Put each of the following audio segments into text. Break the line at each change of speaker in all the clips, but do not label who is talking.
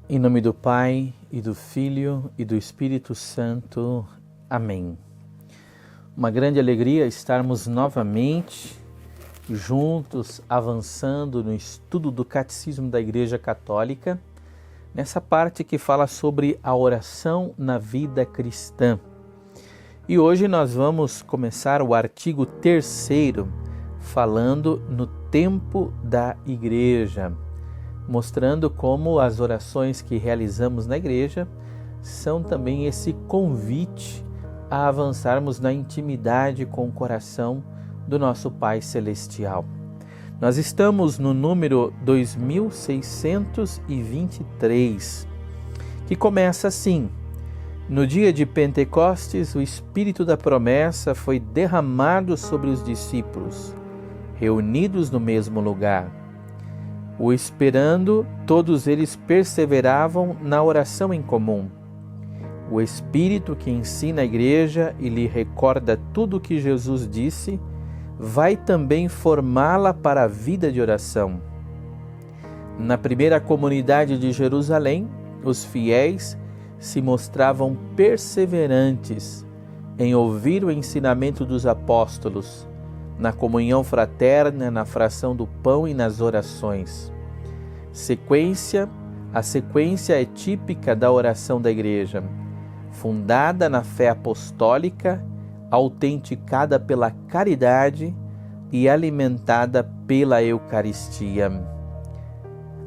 Em nome do Pai, e do Filho, e do Espírito Santo. Amém. Uma grande alegria estarmos novamente juntos, avançando no estudo do Catecismo da Igreja Católica, nessa parte que fala sobre a oração na vida cristã. E hoje nós vamos começar o artigo 3º, falando no tempo da Igreja, mostrando como as orações que realizamos na igreja são também esse convite a avançarmos na intimidade com o coração do nosso Pai Celestial. Nós estamos no número 2623, que começa assim: no dia de Pentecostes, o Espírito da promessa foi derramado sobre os discípulos, reunidos no mesmo lugar. O esperando, todos eles perseveravam na oração em comum. O Espírito que ensina a igreja e lhe recorda tudo o que Jesus disse, vai também formá-la para a vida de oração. Na primeira comunidade de Jerusalém, os fiéis se mostravam perseverantes em ouvir o ensinamento dos apóstolos, na comunhão fraterna, na fração do pão e nas orações. A sequência é típica da oração da Igreja, fundada na fé apostólica, autenticada pela caridade e alimentada pela Eucaristia.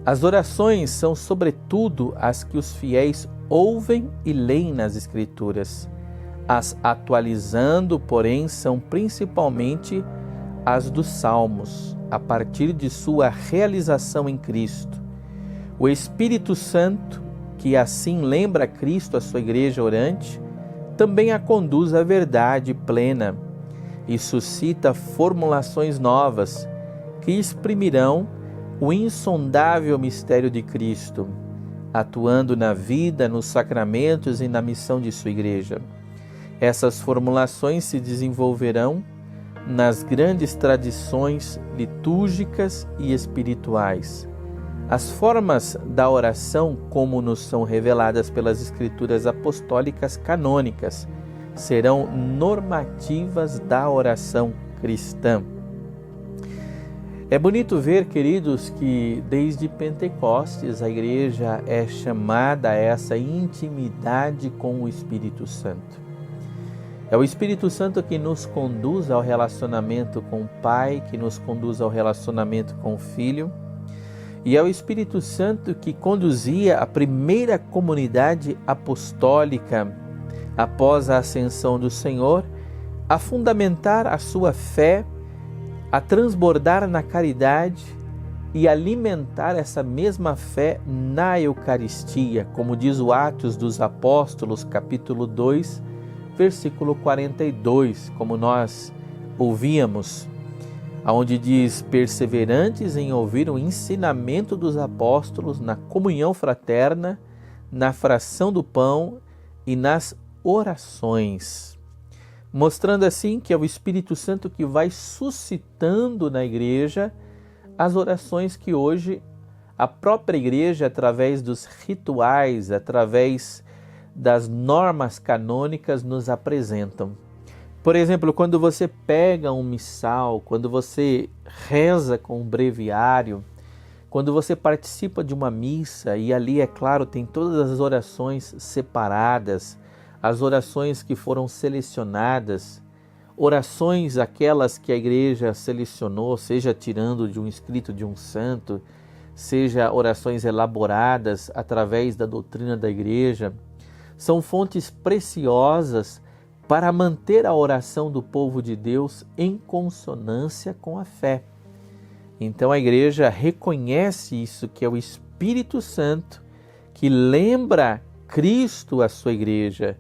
As orações são, sobretudo, as que os fiéis ouvem e leem nas Escrituras. As atualizando, porém, são principalmente as dos Salmos, a partir de sua realização em Cristo. O Espírito Santo, que assim lembra Cristo à sua igreja orante, também a conduz à verdade plena e suscita formulações novas que exprimirão o insondável mistério de Cristo, atuando na vida, nos sacramentos e na missão de sua igreja. Essas formulações se desenvolverão nas grandes tradições litúrgicas e espirituais. As formas da oração, como nos são reveladas pelas Escrituras apostólicas canônicas, serão normativas da oração cristã. É bonito ver, queridos, que desde Pentecostes a Igreja é chamada a essa intimidade com o Espírito Santo. É o Espírito Santo que nos conduz ao relacionamento com o Pai, que nos conduz ao relacionamento com o Filho, e é o Espírito Santo que conduzia a primeira comunidade apostólica após a ascensão do Senhor a fundamentar a sua fé, a transbordar na caridade e alimentar essa mesma fé na Eucaristia, como diz o Atos dos Apóstolos, capítulo 2, versículo 42, como nós ouvíamos, onde diz: perseverantes em ouvir o ensinamento dos apóstolos na comunhão fraterna, na fração do pão e nas orações. Mostrando assim que é o Espírito Santo que vai suscitando na igreja as orações que hoje a própria igreja, através dos rituais, através das normas canônicas, nos apresentam. Por exemplo, quando você pega um missal, quando você reza com um breviário, quando você participa de uma missa e ali, é claro, tem todas as orações separadas, as orações que foram selecionadas, orações aquelas que a igreja selecionou, seja tirando de um escrito de um santo, seja orações elaboradas através da doutrina da igreja, são fontes preciosas para manter a oração do povo de Deus em consonância com a fé. Então a igreja reconhece isso, que é o Espírito Santo que lembra Cristo à sua igreja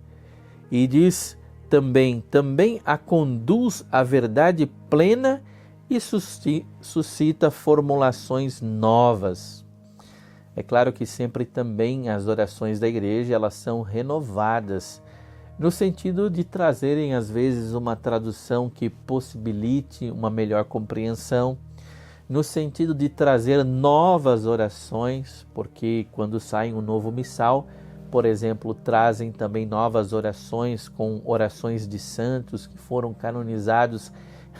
e diz também a conduz à verdade plena e suscita formulações novas. É claro que sempre também as orações da igreja, elas são renovadas, no sentido de trazerem às vezes uma tradução que possibilite uma melhor compreensão, no sentido de trazer novas orações, porque quando sai um novo missal, por exemplo, trazem também novas orações com orações de santos que foram canonizados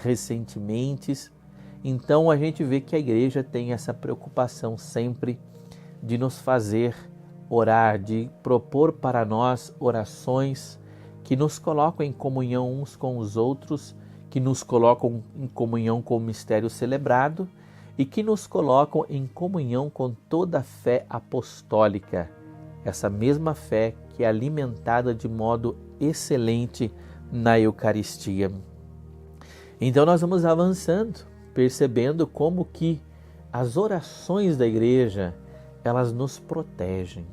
recentemente. Então a gente vê que a igreja tem essa preocupação sempre de nos fazer orar, de propor para nós orações que nos colocam em comunhão uns com os outros, que nos colocam em comunhão com o mistério celebrado e que nos colocam em comunhão com toda a fé apostólica, essa mesma fé que é alimentada de modo excelente na Eucaristia. Então nós vamos avançando, percebendo como que as orações da igreja, elas nos protegem.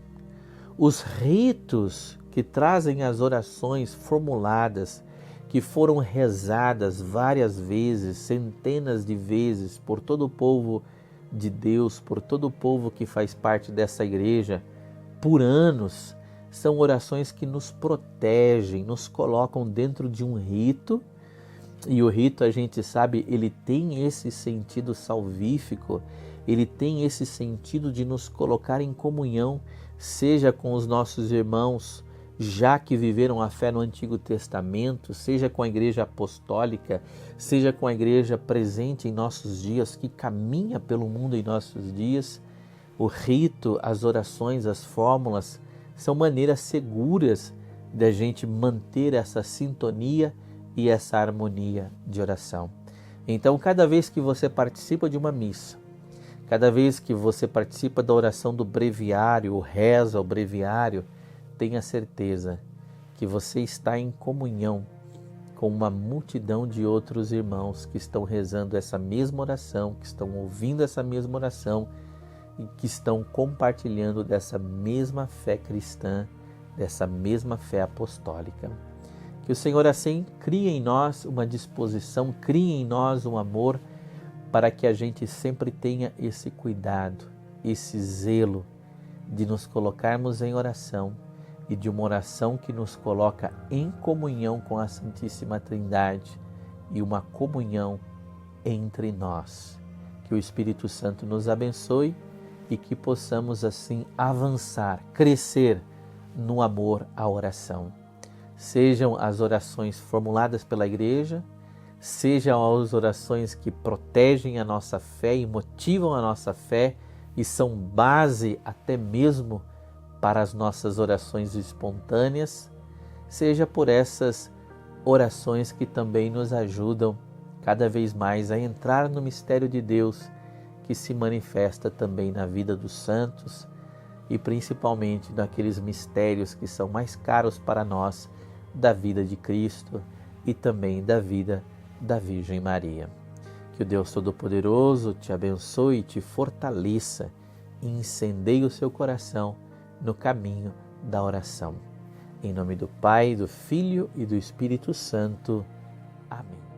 Os ritos que trazem as orações formuladas, que foram rezadas várias vezes, centenas de vezes por todo o povo de Deus, por todo o povo que faz parte dessa igreja, por anos, são orações que nos protegem, nos colocam dentro de um rito, e o rito, a gente sabe, ele tem esse sentido salvífico, ele tem esse sentido de nos colocar em comunhão, seja com os nossos irmãos, já que viveram a fé no Antigo Testamento, seja com a igreja apostólica, seja com a igreja presente em nossos dias, que caminha pelo mundo em nossos dias. O rito, as orações, as fórmulas são maneiras seguras de a gente manter essa sintonia e essa harmonia de oração. Então, cada vez que você participa de uma missa, cada vez que você participa da oração do breviário, ou reza o breviário, tenha certeza que você está em comunhão com uma multidão de outros irmãos que estão rezando essa mesma oração, que estão ouvindo essa mesma oração e que estão compartilhando dessa mesma fé cristã, dessa mesma fé apostólica. Que o Senhor assim crie em nós uma disposição, crie em nós um amor para que a gente sempre tenha esse cuidado, esse zelo de nos colocarmos em oração e de uma oração que nos coloca em comunhão com a Santíssima Trindade e uma comunhão entre nós. Que o Espírito Santo nos abençoe e que possamos assim avançar, crescer no amor à oração. Sejam as orações formuladas pela Igreja, sejam as orações que protegem a nossa fé e motivam a nossa fé e são base até mesmo para as nossas orações espontâneas, seja por essas orações que também nos ajudam cada vez mais a entrar no mistério de Deus que se manifesta também na vida dos santos e principalmente naqueles mistérios que são mais caros para nós, da vida de Cristo e também da vida da Virgem Maria. Que o Deus Todo-Poderoso te abençoe e te fortaleça e incendeie o seu coração no caminho da oração. Em nome do Pai, do Filho e do Espírito Santo. Amém.